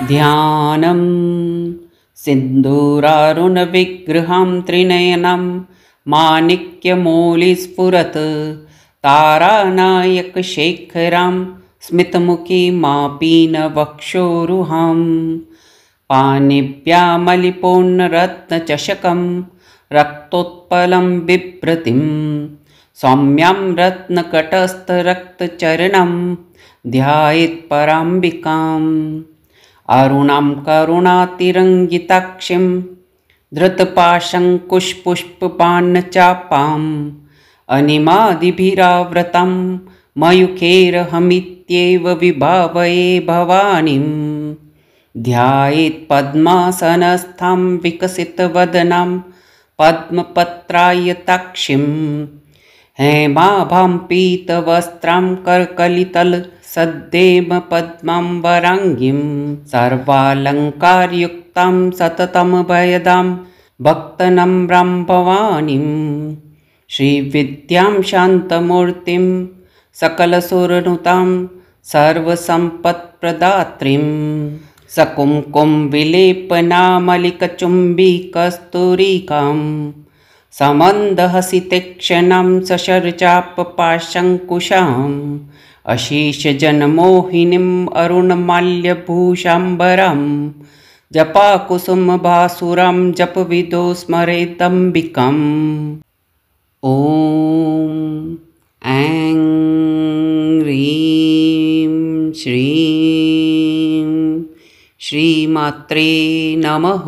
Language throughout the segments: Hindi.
ध्यानं सिन्दूरारुणविग्रहं त्रिनयनं माणिक्यमौलिस्फुरत् तारानायकशेखरं स्मितमुखीमापीनवक्षोरुहां पाणिभ्यामलिपूर्णरत्नचषकं रक्तोत्पलं बिभ्रतिं सौम्यं रत्नकटस्थरक्तचरणं ध्यायेत्पराम्बिकाम् अरुणां करुणातिरङ्गिताक्षीं धृतपाशङ्कुशपुष्पबाणचापाम् अनिमादिभिरावृतं मयूखैरहमित्येव विभावये भवानीं ध्यायेत् पद्मासनस्थां विकसितवदनां पद्मपत्रायताक्षीं हेमाभां पीतवस्त्रां करकलितलसद्देव पद्माम्बराङ्गीं सर्वालङ्कारयुक्तां सततमभयदां भक्तनम्रां भवानीं श्रीविद्यां शान्तमूर्तिं सकलसुरनुतां सर्वसम्पत्प्रदात्रीं सकुङ्कुमविलेपनामलिकचुम्बिकस्तूरिकां समन्दहसितेक्षणां सशरचापपाशङ्कुशाम् अशेषजनमोहिनीम् अरुणमाल्यभूषाम्बरां जपाकुसुमभासुरां जपविदो स्मरेदम्बिकाम् ॐ ऐं ह्रीं श्रीं श्रीमात्रे नमः।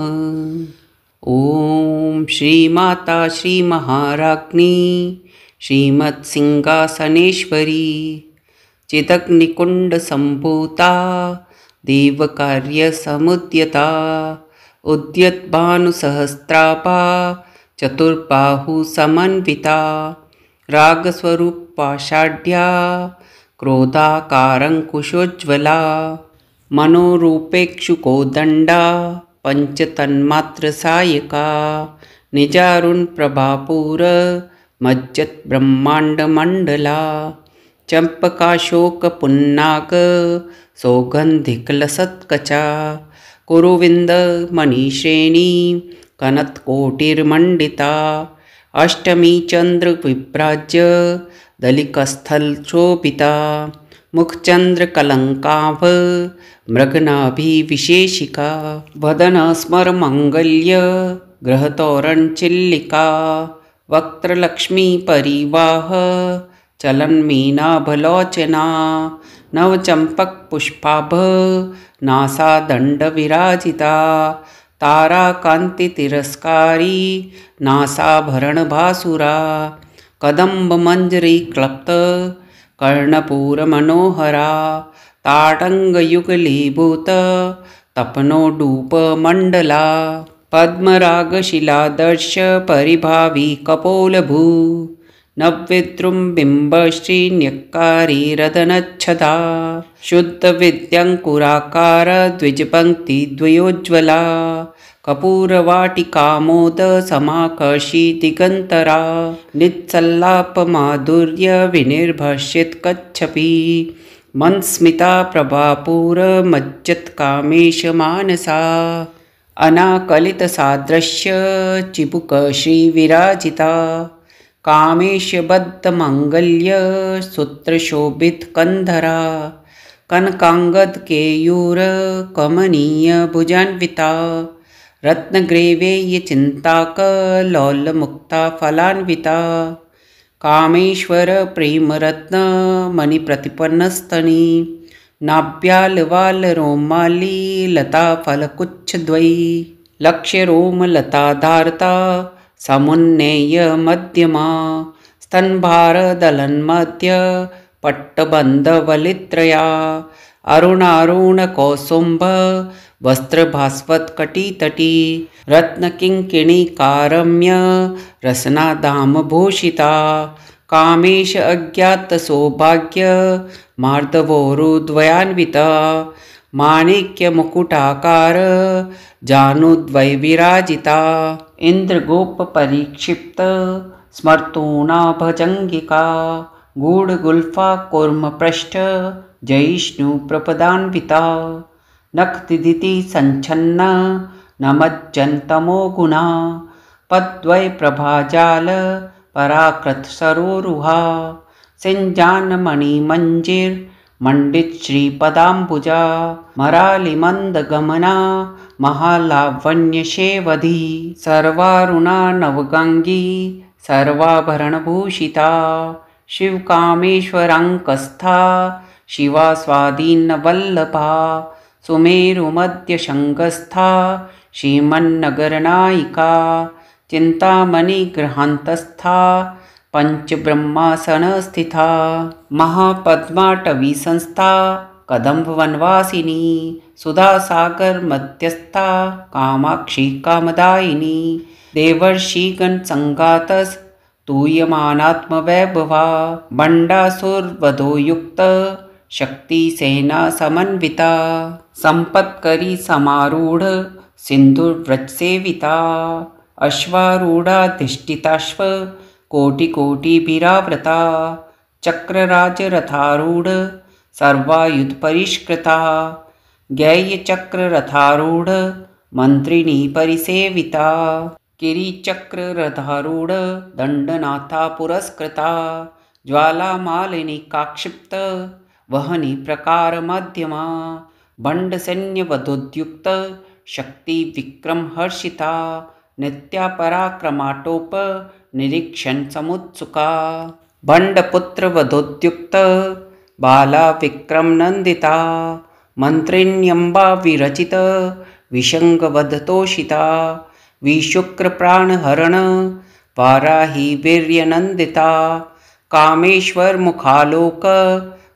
ॐ श्रीमाता श्रीमहाराज्ञी श्रीमत्सिंहासनेश्वरी चिदग्निकुण्डसम्भूता देवकार्यसमुद्यता उद्यद्भानुसहस्राभा चतुर्बाहुसमन्विता रागस्वरूपाषाढ्या क्रोधाकारङ्कुशोज्ज्वला मनोरूपेक्षुकोदण्डा पञ्चतन्मात्रसायका निजारुणप्रभापूर मज्जद्ब्रह्माण्डमण्डला चम्पकाशोकपुन्नाग सौगन्धिकलसत्कचा कुरुविन्दमणिश्रेणी कनत्कोटिर्मण्डिता अष्टमी चन्द्रविभ्राज्य दलिकस्थलशोभिता मुखचन्द्रकलङ्काभ मृगनाभिविशेषिका वदनस्मरमङ्गल्य गृहतोरणचिल्लिका वक्त्रलक्ष्मीपरिवाह चलन्मीनाभलोचना नवचम्पकपुष्पाभ नासादण्डविराजिता ताराकान्तितिरस्कारी नासाभरणभासुरा कदम्बमञ्जरीक्लप्त कर्णपूरमनोहरा ताटङ्गयुगलीभूत तपनोडूपमण्डला पद्मरागशिलादर्श परिभावी कपोलभू नव्यद्रुमबिम्बश्रीन्यक्कारी रदनच्छदा शुद्धविद्यङ्कुराकार द्विजपङ्क्तिद्वयोज्ज्वला कपूरवाटिकामोद समाकर्षि दिगन्तरा नित्सल्लापमाधुर्य विनिर्भश्यत्कच्छपि मन्स्मिता प्रभापूरमज्जत्कामेशमानसा अनाकलितसादृश्य चिबुकश्रीविराजिता कामेशबद्धमङ्गल्य सूत्रशोभितकन्धरा कनकाङ्गदकेयूरकमनीयभुजान्विता रत्नग्रैवेयचिन्ताकलोलमुक्ता फलान्विता कामेश्वरप्रेमरत्नमणिप्रतिपन्नस्तनी नाभ्यालवालरोमाली लताफलकुच्छद्वयी लक्ष्यरोमलताधारता समुन्नेय मध्यमा स्तनभारदलन्मध्य पट्टबन्धवलित्रया अरुणारुणकौसुम्भ वस्त्रभास्वत्कटितटी रत्नकिङ्किणीकारम्य रसनाधामभूषिता कामेश अज्ञातसौभाग्य मार्दवोरुद्वयान्विता माणिक्यमुकुटाकार जानुद्वयविराजिता इन्द्रगोपपरिक्षिप्त स्मर्तूणाभजङ्गिका गूढगुल्फा कूर्मपृष्ठ जयिष्णुप्रपदान्विता नक्तिदिति सञ्छन्न नमज्जन्तमो गुणा पद्वै प्रभाजाल पराकृत सरोरुहा सिञ्जानमणिमञ्जिर्मण्डित श्रीपदाम्बुजा मरालिमन्दगमना महालावण्यशेवधी सर्वारुणा नवगङ्गी सर्वाभरणभूषिता शिवकामेश्वराङ्कस्था शिवा स्वाधीनवल्लभा सुमेरुमध्यशङ्गस्था श्रीमन्नगरनायिका चिन्तामणिगृहान्तस्था पञ्चब्रह्मासनस्थिता महापद्माटवीसंस्था कदम्बवनवासिनी सुधासागरमध्यस्था कामाक्षी कामदायिनी देवर्षिगणसङ्गातस्तूयमानात्मवैभवा बण्डासुरवधोयुक्त शक्तिसेनासमन्विता सम्पत्करी समारूढ सिन्धुव्रजसेविता अश्वारूढाधिष्ठिताश्व कोटिकोटिभिरावृता चक्रराजरथारूढ सर्वायुधपरिष्कृता ज्ञेयचक्ररथारूढ मन्त्रिणी परिसेविता किरीचक्ररथारूढ दण्डनाथा पुरस्कृता ज्वालामालिनी काक्षिप्त वहनी प्रकारमध्यमा बण्डसैन्यवधोद्युक्त शक्तिविक्रमहर्षिता नित्या पराक्रमाटोप निरीक्षण समुत्सुका बण्डपुत्रवधोद्युक्त बाला विक्रमनन्दिता मन्त्रिण्यम्बा विरचित विशङ्गवधतोषिता विशुक्रप्राणहरण वाराही वीर्यनन्दिता कामेश्वरमुखालोक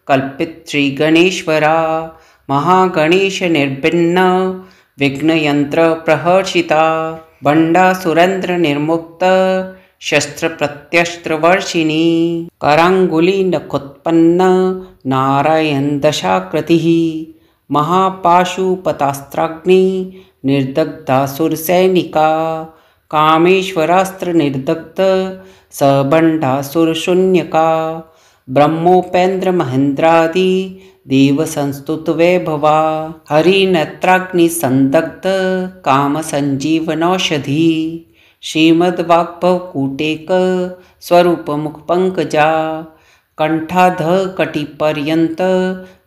कल्पित श्रीगणेश्वरा महागणेशनिर्भिन्न विघ्नयन्त्रप्रहर्षिता बण्डासुरेन्द्रनिर्मुक्त शस्त्रप्रत्यस्त्रवर्षिणी कराङ्गुलिनखोत्पन्न नारायणदशाकृतिः महापाशुपतास्त्राग्नि निर्दग्धासुरसैनिका कामेश्वरास्त्रनिर्दग्ध सबण्डासुरशून्यका ब्रह्मोपेन्द्रमहेन्द्रादि देवसंस्तुतवैभवा हरिनेत्राग्निसन्दग्ध कामसञ्जीवनौषधी श्रीमद्वाग्भवकूटेक स्वरूपमुखपङ्कजा कण्ठाधकटिपर्यन्त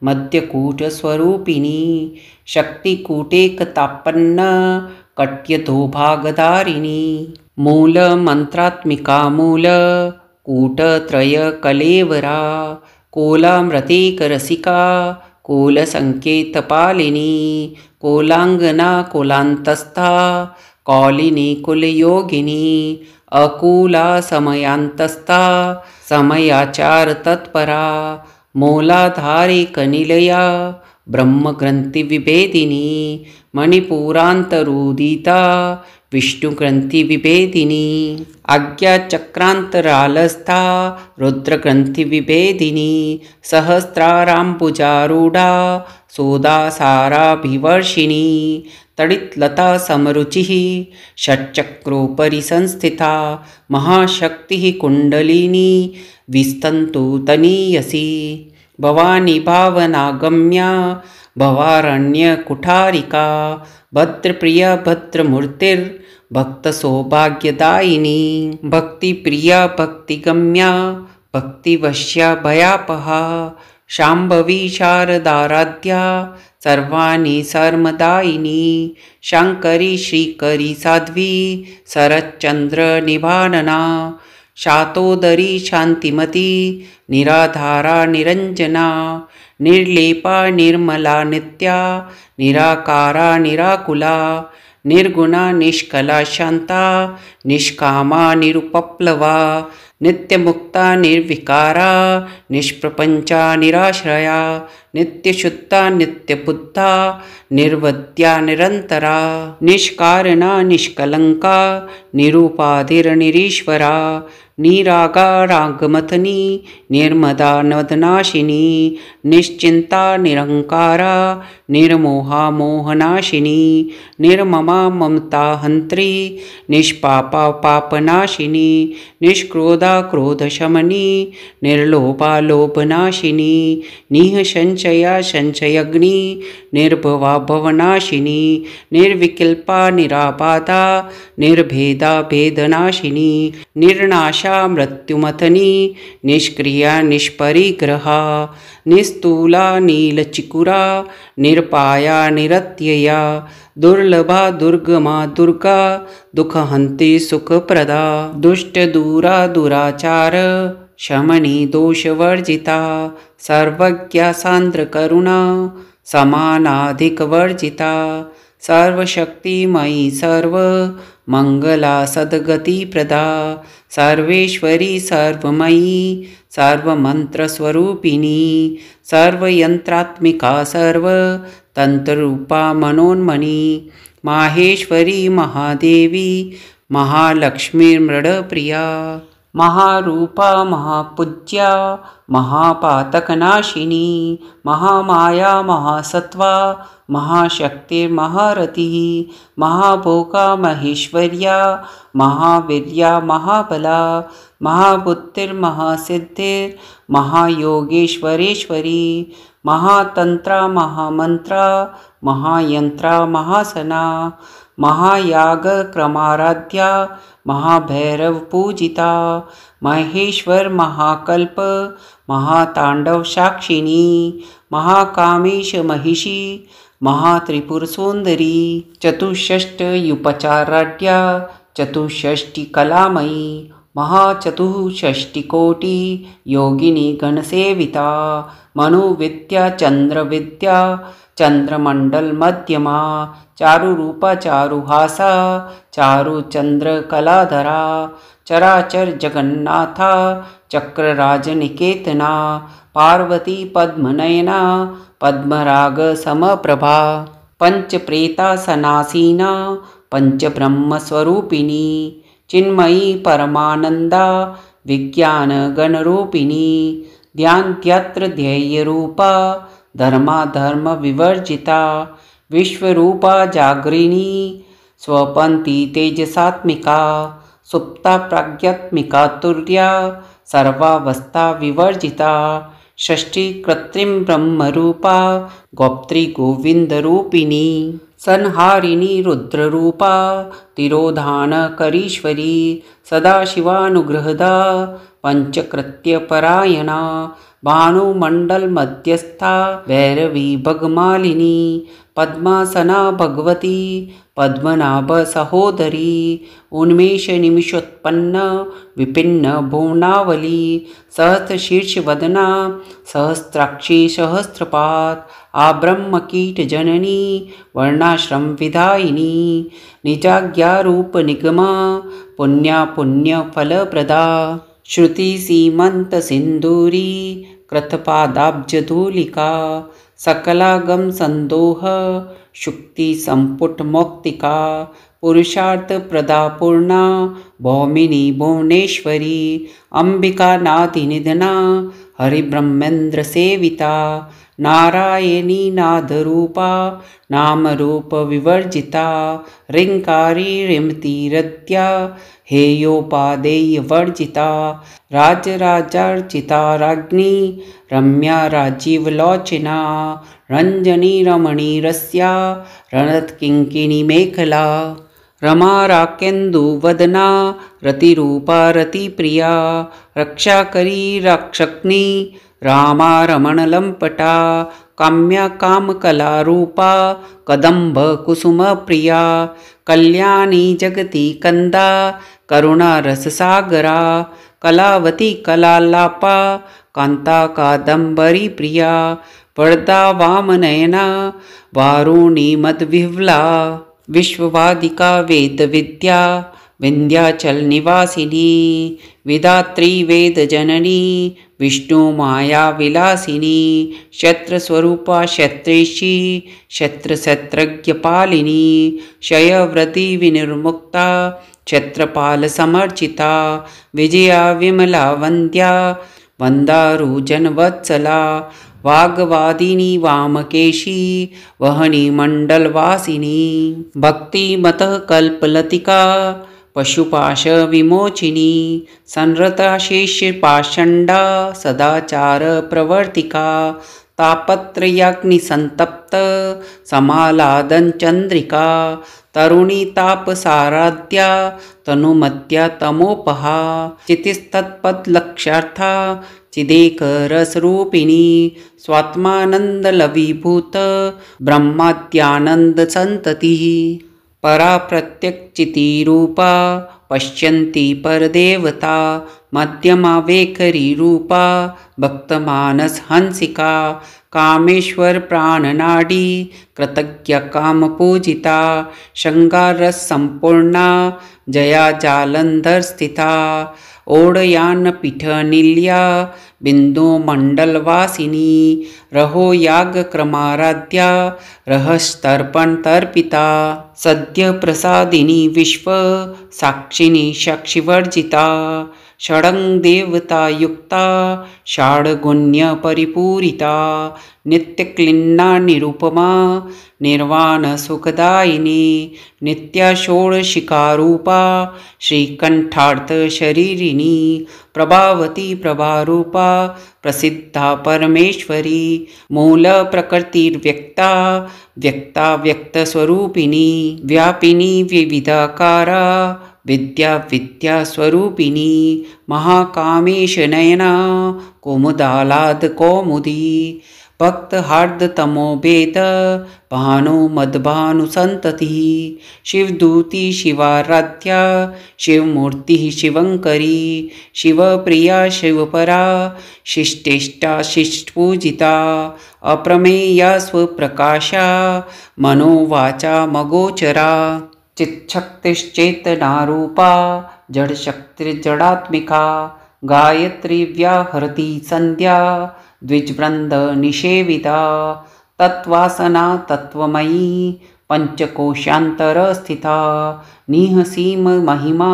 मध्यकूटस्वरूपिणी शक्तिकूटेकतापन्न कट्यधोभागधारिणी मूलमन्त्रात्मिका मूलकूटत्रयकलेवरा कोलामृतेकरसिका कोलसङ्केतपालिनी कोलाङ्गना कोलान्तस्था कौलिनी कुलयोगिनी अकूला समयान्तस्था समयाचारतत्परा मूलाधारिकनिलया ब्रह्मग्रन्थिविभेदिनी मणिपुरान्तरोदिता विष्णुग्रन्थिविभेदिनी आज्ञाचक्रान्तरालस्था रुद्रग्रन्थिविभेदिनी सहस्राराम्बुजारूढा सोदासाराभिवर्षिणी तडितलता समरुचिः षट्चक्रोपरि संस्थिता महाशक्तिः कुण्डलिनी विस्तन्तु तनीयसी भवानी भावनागम्या भवारण्यकुठारिका भद्रप्रिया भद्रमूर्तिर्भक्तसौभाग्यदायिनी भक्तिप्रिया भक्तिगम्या भक्तिवश्या भयापहा शाम्भवी शारदाराध्या सर्वाणि सर्वदायिनी शाङ्करी श्रीकरी साध्वी शरच्चन्द्रनिभानना शातोदरी शान्तिमती निराधारा निरञ्जना निर्लेपा निर्मला नित्या निराकारा निराकुला निर्गुणा निष्कला शान्ता निष्कामा निरुपप्लवा नित्यमुक्ता निर्विकारा निष्प्रपञ्चा निराश्रया नित्यशुद्धा नित्यबुद्धा निर्वद्या निरन्तरा निष्कारणा निष्कलङ्का निरुपाधिर्निरीश्वरा निरागा रागमथनी निर्मदा नवदनाशिनी निश्चिन्ता निरङ्कारा निर्मोहा मोहनाशिनी निर्ममा ममता हन्त्री निष्पापा पापनाशिनी निष्क्रोधा क्रोधशमनी निर्लोभा लोभनाशिनी निःसंशया संशया संशयग्नि निर्भवा भवनाशिनी निर्विकल्पा निरापादा निर्भेदा भेदनाशिनी निर्नाशा मृत्युमथनी निष्क्रिया निष्परिग्रहा निस्तूला नीलचिकुरा निरपाया निरत्यया दुर्लभा दुर्गमा दुर्गा दुःखहन्त्री सुखप्रदा दुष्टदूरा दुराचार शमनी दोषवर्जिता सर्वज्ञा सान्द्रकरुणा समानाधिकवर्जिता सर्वशक्तिमयी सर्व मंगला सद्गतिप्रदा सर्वेश्वरी सर्वमयी सर्वमन्त्रस्वरूपिणी सर्वयन्त्रात्मिका सर्वतन्त्ररूपा मनोन्मनी माहेश्वरी महादेवी महालक्ष्मीर्मृडप्रिया महारूपा महापूज्या महापातकनाशिनी महामाया महासत्वा महाशक्तिर्महारतिः महाभोगा महेश्वर्या महावीर्या महाबला महाबुद्धिर्महासिद्धिर्महायोगेश्वरेश्वरी महातंत्रा महामंत्रा महायंत्रा महासना महायाग क्रमाराध्या महाभैरव पूजिता महेश्वर महाकल्प महातांडव साक्षिणी महाकामेश महिषी महात्रिपुरसुंदरी चतुष्षष्टयुपचाराढ्या चतुष्षष्टिकलामयी महाचतुष्षष्टिकोटि योगिनी गणसेविता मनोविद्या चंद्रविद्या चंद्रमंडल मध्यमा चारुरूपा चारुहासा चारुचंद्रकलाधरा चराचर जगन्नाथा चक्रराजनिकेतना पार्वती पद्मनयना पद्मराग समप्रभा पंचप्रेतासनासीना पंचब्रह्मस्वरूपिणी चिन्मयी परमानंदा विज्ञान गणरूपिणी ध्यान्त्यत्र ध्येयरूपा धर्माधर्म विवर्जिता विश्वरूपा जागरिणी स्वपंथी तेजसात्मिका सुप्ता प्राज्ञात्मिका तुर्या सर्वावस्था विवर्जिता षष्ठी कृत्रिम ब्रह्मरूपा गोप्त्री गोविंदरूपिणी संहारिणी रुद्ररूपा तिरोधानकरीश्वरी सदाशिवानुग्रहदा पंचकृत्यपरायणा भानुमंडल मध्यस्था भैरवी भगमालिनी पद्मासना भगवती पद्मनाभ सहोदरी उन्मेष निमिषोत्पन्न विपिन्न भुवनावली सहस्रशीर्षवदना सहस्राक्षी सहस्रपाद आब्रह्मकीट जननी वर्णाश्रम विधायिनी निजाज्ञारूप निगमा पुण्या पुण्य फलप्रदा श्रुति सीमंत सिंदूरी कृतपादाब्जधूलिका सकलागम संदोह शुक्ति संपुट मौक्तिका पुरुषार्थ प्रदा पूर्णा भौमिनी भुवनेश्वरी अंबिका नाथि निधना हरिब्रह्मेन्द्र सेविता नारायणी नादरूपा नामरूप विवर्जिता रिंकारी रिमती रत्या हेयोपादेय वर्जिता राजराजार्चिता राज्ञी रम्या राजीवलोचना रंजनी रमणी रस्या रणत्किंकिणी मेखला रमा राकेन्दुवदना रतिरूपा रतिप्रिया रक्षाकरी रक्षक्नी रामा रमणलंपटा काम्या कामकलारूपा कदंब कुसुमप्रिया कल्याणी जगती कंदा करुणा रससागरा कलावती कलालापा कांता कादंबरी प्रिया वरदा वामनयना वारुणी मदविह्वला विश्ववादिका वेदविद्या विंध्याचल निवासिनी विधात्री वेद जननी विष्णु माया विलासिनी क्षत्रस्वरूपा क्षत्रेशी क्षत्रक्षत्रज्ञपालिनी क्षयव्रती विनिर्मुक्ता क्षत्रपाल समर्चिता विजया विमला वंद्या वंदारुजनवत्सला वाग्वादिनी वामकेशी वहनी मंडलवासिनी भक्तिमतः कल्पलतिका पशुपाश विमोचिनी संरता शेष पाषंडा सदाचार प्रवर्तिका तापत्रयाग्निसंतप्त समालादन चंद्रिका तरुणी तापसाराध्या तनुमत्या तमोपहा चितिस्तत्पदलक्ष्यार्था चिदेकरसरूपिणी स्वात्मानंदलवीभूत ब्रह्माद्यानंदसंततिः परा प्रत्यक्षचितिरूपा पश्यन्ति परदेवता मध्यमा वेखरी रूपा भक्तमानसहंसिका कामेश्वर प्राणनाडी कृतज्ञ कामपूजिता शृंगारस संपूर्णा जया जालंधर स्थिता ओडयान पीठनिल्या बिंदु मंडलवासिनी रहो याग क्रमाराध्या रहस्तर्पण तर्पिता सद्य प्रसादिनी विश्व साक्षिणी साक्षिवर्जिता षडंग देवता युक्ता षाडगुण्य परिपूरिता नित्यक्लिन्ना निरुपमा निर्वाण सुखदायिनी नित्या षोडशिकारूपा श्रीकंठार्थ शरीरिणी प्रभावती प्रभारूपा प्रसिद्धा परमेश्वरी मूल प्रकृतिर्व्यक्ता व्यक्ता व्यक्तस्वरूपिणी व्यापिनी विविधाकारा विद्या विद्या स्वरूपिणी महाकामेश नयना कुमुदालाद कौमुदी भक्त हार्द तमो भेद भानु मदभानु संतति शिवदूती शिवाराध्या शिवमूर्ति शिवंकरी शिवप्रिया शिवपरा शिष्टेष्टा शिष्टपूजिता अप्रमेया स्वप्रकाशा मनोवाचा मगोचरा चिच्छक्तिश्चेतनारूपा जडशक्तिर्जडात्मिका गायत्री व्याहरती संध्या द्विजवृंद निषेविता तत्वासना तत्वमयी पंचकोशांतर स्थिता निहसीम महिमा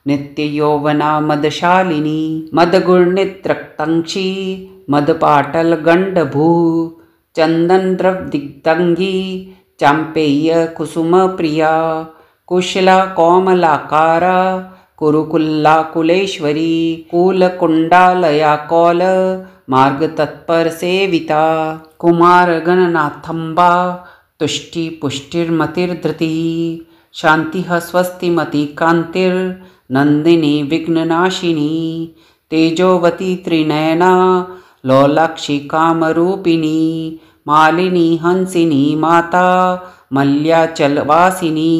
नित्ययौवना मदशालिनी मदगुणनित्रक्तंक्षी मदपाटल गंडभू चंदन द्रवदिग्धंगी चांपेय कुसुम प्रिया कुशला कोमलाकारा कुरुकुल्ला कुलेश्वरी कूलकुंडालया कौल मार्ग तत्पर सेविता कुमार गणनाथंबा तुष्टि पुष्टिर्मतिर्धृति शांतिः स्वस्तिमति कांतिर नंदिनी विघ्ननाशिनी तेजोवती त्रिनयना लोलाक्षी कामरूपिणी मालिनी हंसिनी माता मल्याचलवासिनी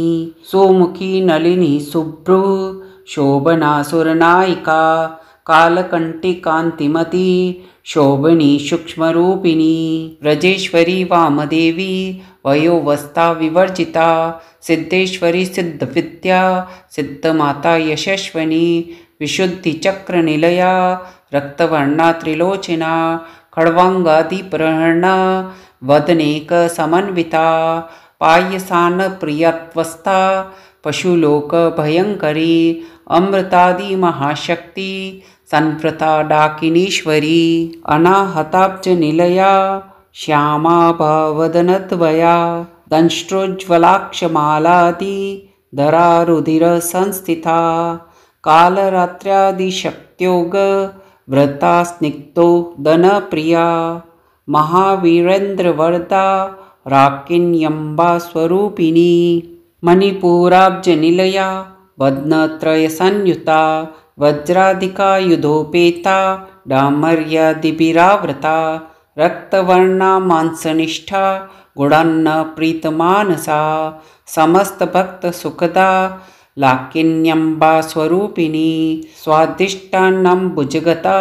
सुमुखी नलिनी शुभ्रू शोभना सुरनायिका कालकंठी कांतिमती शोभनी सूक्ष्मरूपिणी व्रजेश्वरी वामदेवी वयोवस्था विवर्जिता सिद्धेश्वरी सिद्धविद्या सिद्धमाता यशस्विनी विशुद्धिचक्रनिलया रक्तवर्णा त्रिलोचना खड्वांगादिप्रहरणा वदनेक समन्विता पायसान प्रियत्वस्था पशुलोक भयंकरी अमृतादि महाशक्ति संप्रता डाकिनीश्वरी अनाहताब्ज निलया श्यामा भवदनद्वया दंष्ट्रोज्ज्वलाक्षमालादि धरारुधिर संस्थिता कालरात्र्यादिशक्त्योग व्रता स्निग्धो दनप्रिया महावीरेन्द्रवरदा राकिन्यम्बा स्वरूपिणी मणिपुराब्जनिलया वदनत्रयसंयुता वज्राधिका युधोपेता डामर्यादिभिरावृता रक्तवर्णा मांसनिष्ठा गुणान्न प्रीतमानसा समस्त भक्त सुखदा लाकिन्यम्बा स्वरूपिणी स्वादिष्टान्नं भुजगता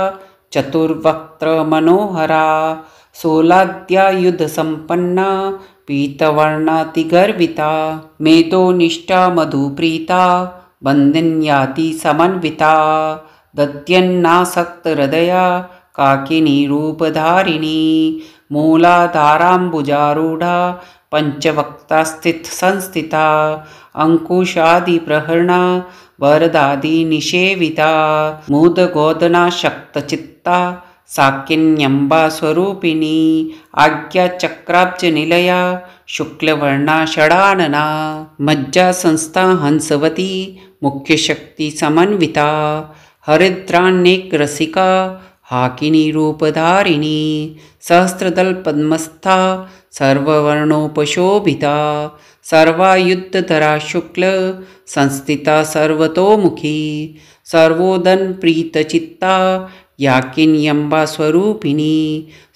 चतुर्वक्त्र मनोहरा सोलाद्यायुध संपन्ना पीतवर्णातिगर्विता मेदोनिष्ठा मधुप्रीता बन्दिन्याति समन्विता दद्यन्नासक्त हृदया काकिनी रूपधारिणी मूलाधाराम्बुजारूढ़ा पंचवक्ता स्थित संस्थिता अंकुशादि प्रहरणा वरदादि निषेविता मूदगोदना शक्तचित्ता साकिन्यम्बा स्वरूपिणी आज्ञा चक्राब्ज निलया शुक्लवर्णा षडानना मज्जा संस्था हंसवती मुख्य शक्ति समन्विता हरिद्रान्येक रसिका हाकिनी रूपधारिणी सहस्रदल पद्मस्था सर्ववर्णोपशोभिता सर्वायुधधरा शुक्ल संस्थिता सर्वतोमुखी सर्वोदन प्रीतचित्ता याकिन्यंबा स्वरूपिणी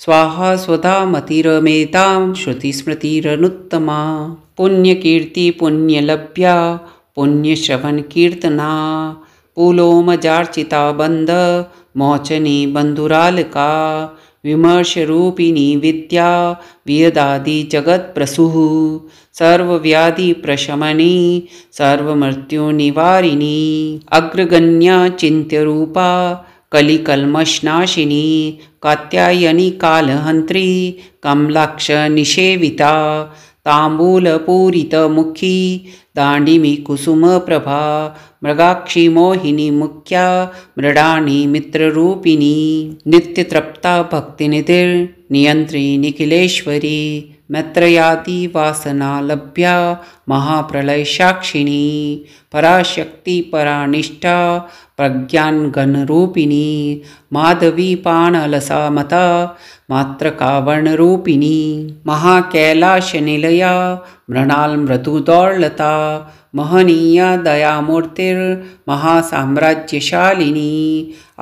स्वाहा स्वधा मतिरमेतां श्रुतिस्मृतिरनुत्तमा पुण्यकीर्ती पुण्यलभ्या पुण्यश्रवणकीर्तना पुलोमजार्चिता बंध मोचनी बंधुरालका विमर्शरूपिणी विद्या वियदादि जगत्प्रसूः सर्वव्याधि प्रशमनी सर्वमृत्युनिवारिणी अग्रगण्या चिन्त्यरूपा कलिकल्मषनाशिनी कात्यायनी कालहन्त्री कमलाक्ष निषेविता ताम्बूलपूरितमुखी दाण्डिमी कुसुमप्रभा मृगाक्षी मोहिनी मुख्या मृडानी मित्ररूपिणी नित्यतृप्ता भक्तिनिधिर्नियन्त्री निखिलेश्वरी मैत्रयादि वासनालभ्या महाप्रलयसाक्षिणी पराशक्ति परानिष्ठा प्रज्ञानगणरूपिणी माधवी पाणलसामता मात्रकावर्णरूपिणी महाकैलाशनिलया मृणालमृदुदौर्लता महनीया दयामूर्तिर्महासाम्राज्यशालिनी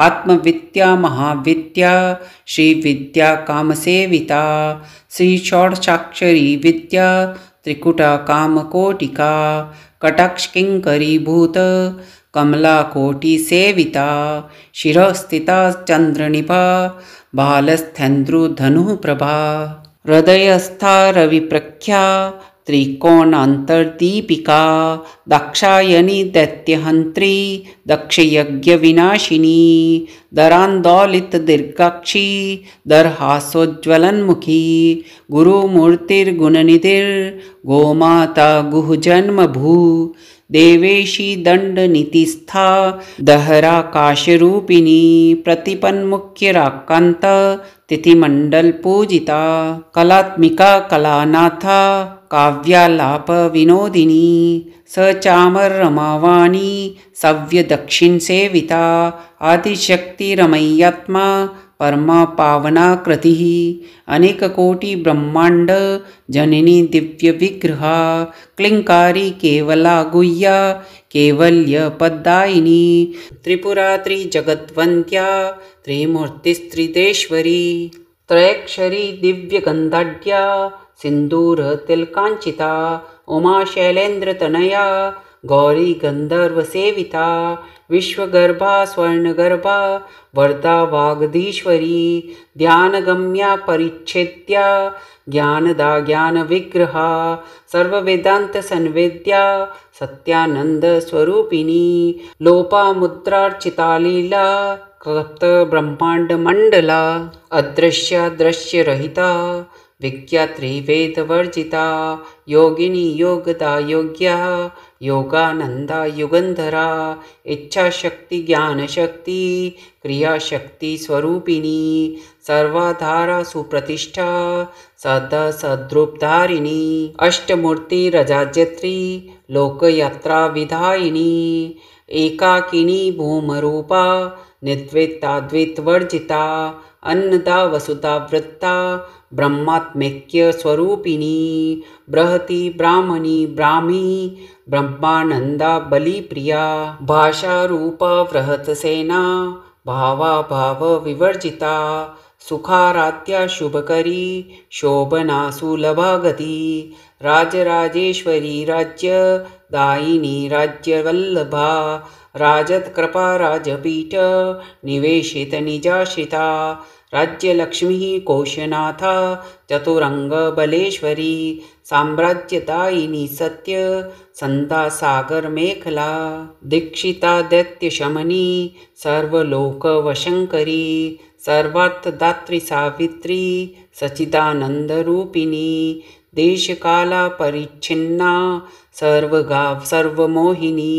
आत्मविद्या महाविद्या श्रीविद्या कामसेविता श्रीषोडशाक्षरी विद्या त्रिकुटा कामकोटिका कटाक्षकिङ्करीभूत कमलाकोटिसेविता शिरस्थिता चन्द्रनिभा बालस्थेन्दुधनुप्रभा हृदयस्था रविप्रख्या त्रिकोणान्तर्दीपिका दाक्षायणी दैत्यहन्त्री दक्षयज्ञविनाशिनी दरान्दोलितदीर्घाक्षी दरहासोज्ज्वलन्मुखी गुरुमूर्तिर्गुणनिधिर्गोमाता गुहजन्मभू देवेशी दण्डनीतिस्था दहराकाशरूपिणी प्रतिपन्मुख्यराकान्त तिथिमण्डलपूजिता कलात्मिका कलानाथा काव्यालापविनोदिनी सचामररमावाणी सव्यदक्षिणसेविता आदिशक्तिरमय्यात्मा परमा पावनाकृतिः अनेककोटिब्रह्माण्ड जननी दिव्यविग्रहा क्लिङ्कारी केवला गुह्या कैवल्यपदायिनी त्रिपुरा त्रिजगद्वन्द्या त्रिमूर्तिस्त्रिदेश्वरी त्रयक्षरी दिव्यगन्धाढ्या सिन्दूरतिलकाञ्चिता उमा शैलेन्द्रतनया गौरी गन्धर्वसेविता विश्वगर्भा स्वर्णगर्भा वरदा वागधीश्वरी ध्यानगम्या परिच्छेद्या ज्ञानदा ज्ञानविग्रहा सर्ववेदान्तसंवेद्या सत्यानन्दस्वरूपिणी लोपामुद्रार्चिता लीला क्लृप्तब्रह्माण्डमण्डला अदृश्या दृश्यरहिता विज्ञात्री वेदवर्जिता योगिनी योगदा योग्या योगानंदा युगंधरा इच्छाशक्ति ज्ञानशक्ति क्रियाशक्ति स्वरूपिणी सर्वाधारा सुप्रतिष्ठा सदा सद्रूपधारिणी अष्टमूर्ति रजाजत्री लोकयात्रा विधायिनी एकाकिनी भूमरूपा निद्वैताद्वैतवर्जिता अन्नदा वसुधा वृत्ता ब्रह्मात्मैक्य स्वरूपिणी बृहति ब्राह्मणी ब्राह्मी ब्रह्मानंदा बलिप्रिया भाषा रूपा बृहत्सेना भावा भाव विवर्जिता सुखाराध्या शुभकरी शोभना सुलभागती राजराजेश्वरी राज्य दायिनी राज्यवल्लभा राजत्कृपा राजपीठ निवेशित निजाश्रिता राज्यलक्ष्मी कोशनाथा चतुरंगबलेश्वरी साम्राज्यदायिनी सत्य संदा सागर मेखला दीक्षिता दैत्यशमनी सर्वलोकवशंकरी सर्वार्थदात्री सावित्री सच्चिदानंदरूपिणी देशकाला परिच्छिन्ना सर्वमोहिनी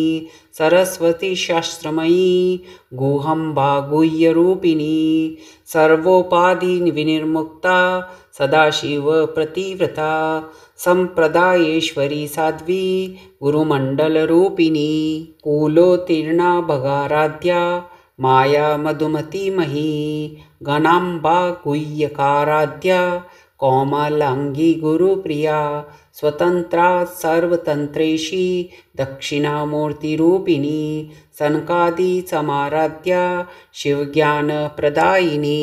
सरस्वती शास्त्रमयी गुहंबा गुह्यरूपिणी सर्वोपाधि विनिर्मुक्ता सदाशिव प्रतिव्रता संप्रदायेश्वरी साध्वी गुरुमंडलरूपिणी कुलोत्तीर्णा भगाराध्या माया मधुमतीमही घनांबा गुह्यकाराध्या कोमलांगी गुरुप्रिया स्वतंत्रा सर्वतंत्रेशी दक्षिणामूर्तिरूपिणी सनकादी समाराध्या शिवज्ञानप्रदायिनी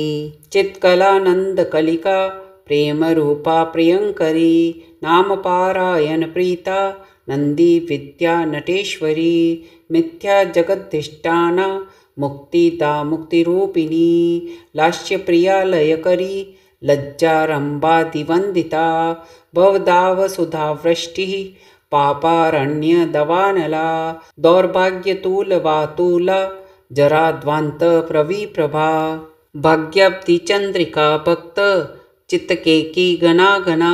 चित्कलानंदकलिका प्रेमरूपा प्रियंकरी नामपारायण प्रीता नंदी विद्या नटेश्वरी मिथ्या जगद्धिष्ठाना मुक्तिदा मुक्तिरूपिणी लास्यप्रिया लयकरी लज्जारंभादिवंदिता भवदावसुधावृष्टिः पापारण्यदवानला दौर्भाग्यतूलवातूला जराध्वान्तप्रविप्रभा भाग्याब्धिचन्द्रिका भक्त चित्तकेकी गणागणा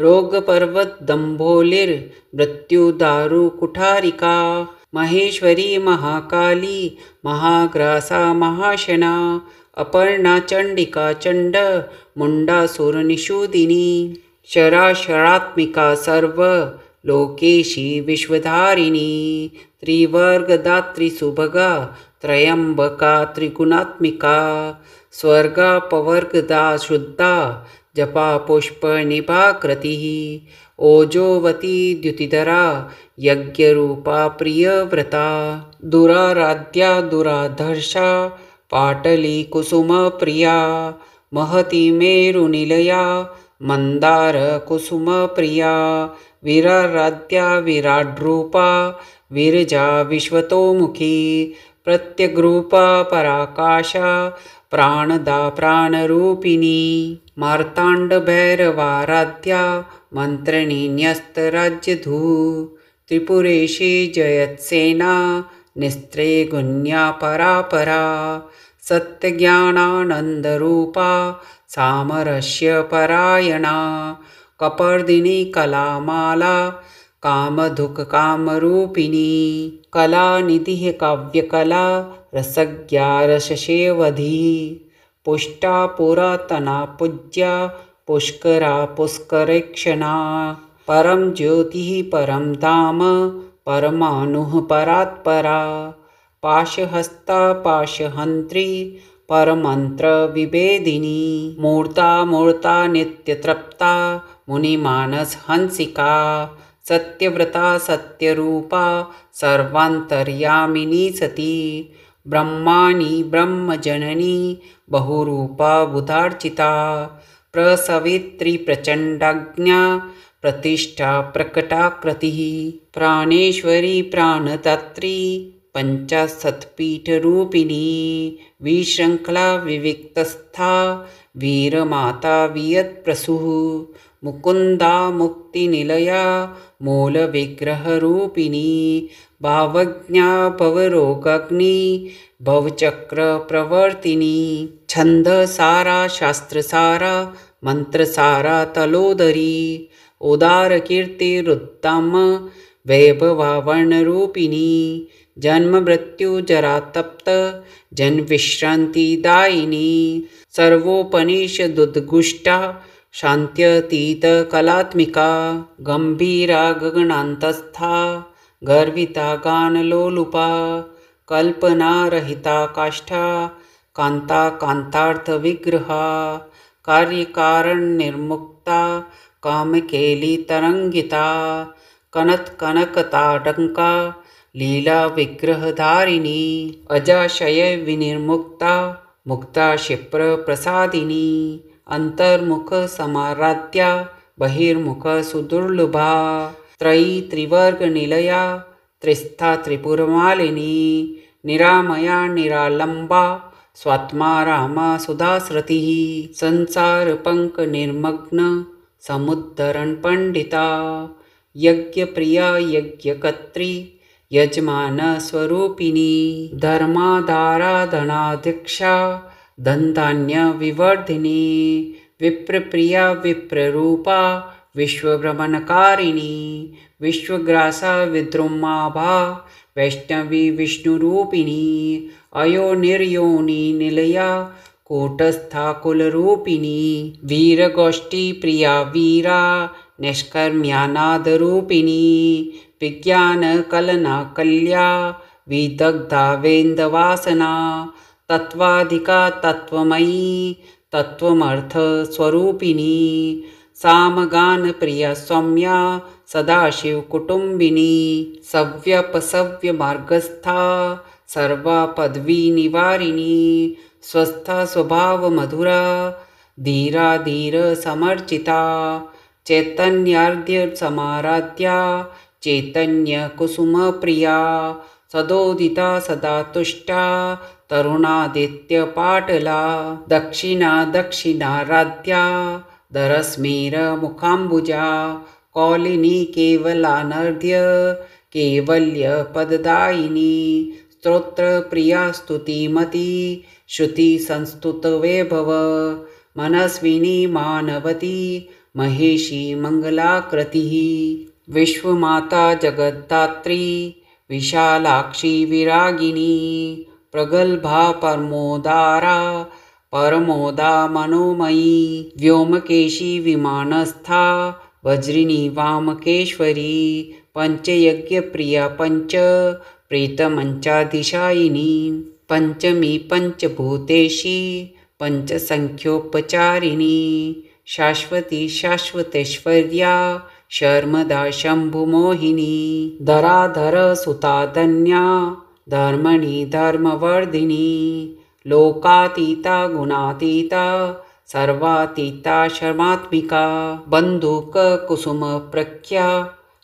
रोगपर्वतदम्भोलिर्मृत्युदारुकुठारिका महेश्वरी महाकाली महाग्रासा महाशना अपर्णा चंडिका चंड मुंडासुरनिषूदिनी शराशरात्मिका सर्व लोकेशी विश्वधारिणी त्रिवर्गदात्री सुभगा त्रयंबका त्रिगुणात्मिका स्वर्गापवर्गदा शुद्धा जपा पुष्प निभाकृतिः ओजोवती द्युतिधरा यज्ञरूपा प्रियव्रता दुराराध्या दुराधर्षा पाटली कुसुम प्रिया महती मेरुनिलया मंदार कुसुम प्रिया विराराध्या विराड्रूपा विरजा विश्वतोमुखी प्रत्यग्रूपा पराकाशा प्राणदा प्राणरूपिणी मार्तांड भैरवाराध्या मंत्रिणी न्यस्तराज्यधू त्रिपुरेशी जयत्सेना निस्त्रे गुण्या परापरा सत्यज्ञानानंदरूपा सामरस्यपरायणा कपर्दिनी कलामाला कामधुक्कामरूपिणी कलानिधिः काव्यकला रसज्ञा रससेवधी पुष्टा पुरातना पूज्या पुष्करा पुष्करेक्षणा परम ज्योतिः परम धाम परमाणुः परात्परा पाशहस्ता पाशहन्त्री परमंत्र विभेदिनी मूर्ता मूर्ता नित्यतृप्ता मुनिमानस हंसिका सत्यव्रता सत्यरूपा सर्वान्तर्यामिनी सती ब्रह्माणी ब्रह्मजननी बहुरूपा बुधार्चिता प्रसवित्री प्रचंडाज्ञा प्रतिष्ठा प्रकटाकृतिः प्राणेश्वरी प्राणदात्री पंचाशत्पीठरूपिणी विशृंखला विविक्तस्था वीरमाता वियत्प्रसूः मुकुंदा मुक्तिनिलया मूलविग्रहरूपिणी भावज्ञा भवरोगाग्नि भवचक्रप्रवर्तिनी छन्दसारा शास्त्रसारा मंत्रसारा तलोदरी उदारकीर्तिरुत्तम वैभवावर्णरूपिणी जन्म मृत्यु जरा तप्त जन्मविश्रांतिदायिनी सर्वोपनिषदुद्गुष्टा शान्त्यतीत कलात्मिका गंभीरा गगनान्तस्था गर्विता गानलोलुपा कल्पनारहिता काष्ठा कांता कांतार्थविग्रहा कार्यकारण निर्मुक्ता कामकेली तरंगिता कनत कनकताडंका लीला विग्रहधारिणी अजाशय विनिर्मुक्ता मुक्ता क्षिप्र प्रसादिनी अंतर्मुख समाराध्या बहिर्मुख सुदुर्लभा त्रयी त्रिवर्ग निलया त्रिस्था त्रिपुरमालिनी निरामया निरालंबा स्वात्मा रामा सुधास्रतिः संसार पंक निर्मग्न समुद्धरण पंडिता यज्ञप्रिया यज्ञकर्त्री यजमान स्वरूपिणी धर्माधाराधनाध्यक्षा धनधान्य विवर्धिनी विप्रप्रिया विप्ररूपा विश्वभ्रमणकारिणी विश्वग्रासा विद्रुमाभा वैष्णवी विष्णुरूपिणी अयोनिर्योनि निलया कूटस्था कुलरूपिणी वीरगोष्ठी प्रिया वीरा निष्कर्म्यानादरूपिणी विज्ञान कलना कल्या विदग्धा वेन्दवासना तत्त्वाधिका तत्त्वमयी तत्त्वमर्थस्वरूपिणी सामगानप्रिया सौम्या सदाशिवकुटुम्बिनी सव्यपसव्यमार्गस्था सर्वापदवीनिवारिणी स्वस्था स्वभावमधुरा धीराधीरसमर्चिता चैतन्यार्ध्यसमाराध्या चैतन्यकुसुमप्रिया सदोदिता सदा तुष्टा तरुणादित्यपाटला दक्षिणा दक्षिणाराध्या दरस्मेरमुखाम्बुजा कौलिनी केवलानर्ध्य कैवल्यपददायिनी स्तोत्रप्रिया स्तुतिमती श्रुतिसंस्तुतवैभव मनस्विनी मानवती महेशी मङ्गलाकृतिः विश्वमाता जगद्धात्री विशालाक्षी विरागिनी प्रगल्भा परमोदारा परमोदा मनोमयी व्योमकेशी विमानस्था वज्रिणी वामकेश्वरी पंचयज्ञप्रिया पंच प्रेतमंचाधिशायिनी पंचमी पंचभूतेशी पंचसंख्योपचारिणी शाश्वती शाश्वतेश्वर्या शर्मदा शंभुमोहिनी धराधर सुताधन्या धर्मणि धर्मवर्धिनी लोकातीता गुणातीता सर्वातीता शर्मात्मिका बंधुककुसुमप्रख्या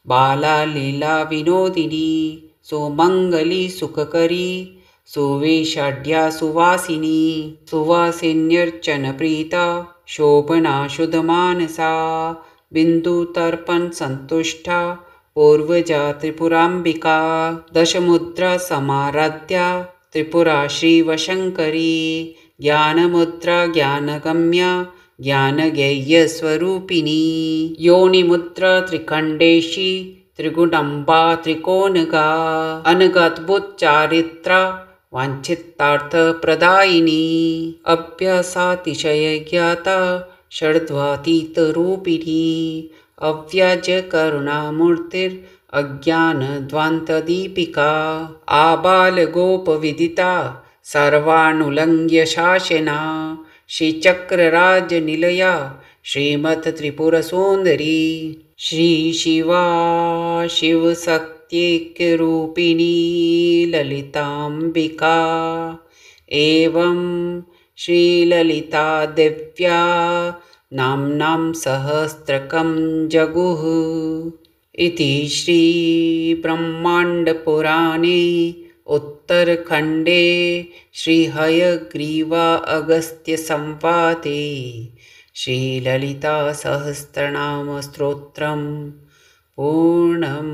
बाला लीला विनोदिनी सुमंगली सुखकरी सुवेशाढ्या सुवासिनी सुवासिन्यर्चनप्रीता शोभना शुद्धमानसा बिन्दुतर्पण संतुष्टा पूर्वजा त्रिपुराम्बिका दशमुद्रा समाराध्या त्रिपुरा श्रीवशङ्करी ज्ञानमुद्रा ज्ञानगम्या ज्ञानगेयस्वरूपिणी योनिमुद्रा त्रिखण्डेशी त्रिगुणाम्बा त्रिकोणगा अनगाद्भुतचारित्रा वाञ्छितार्थप्रदायिनी अभ्यासातिशयज्ञाता षड्ध्वातीतरूपिणी अव्याजकरुणामूर्तिरज्ञानध्वान्तदीपिका आबालगोपविदिता सर्वानुलङ्घ्य शासना श्रीचक्रराजनिलया श्रीमत्त्रिपुरसुन्दरी श्रीशिवा शिवशक्त्यैक्यरूपिणी ललिताम्बिका एवं श्रीललिता दिव्या नाम्नां सहस्रकं जगुः इति श्रीब्रह्माण्डपुराणे उत्तरखण्डे श्रीहयग्रीवा अगस्त्यसंवादे श्रीललितासहस्रनामस्तोत्रं पूर्णम्।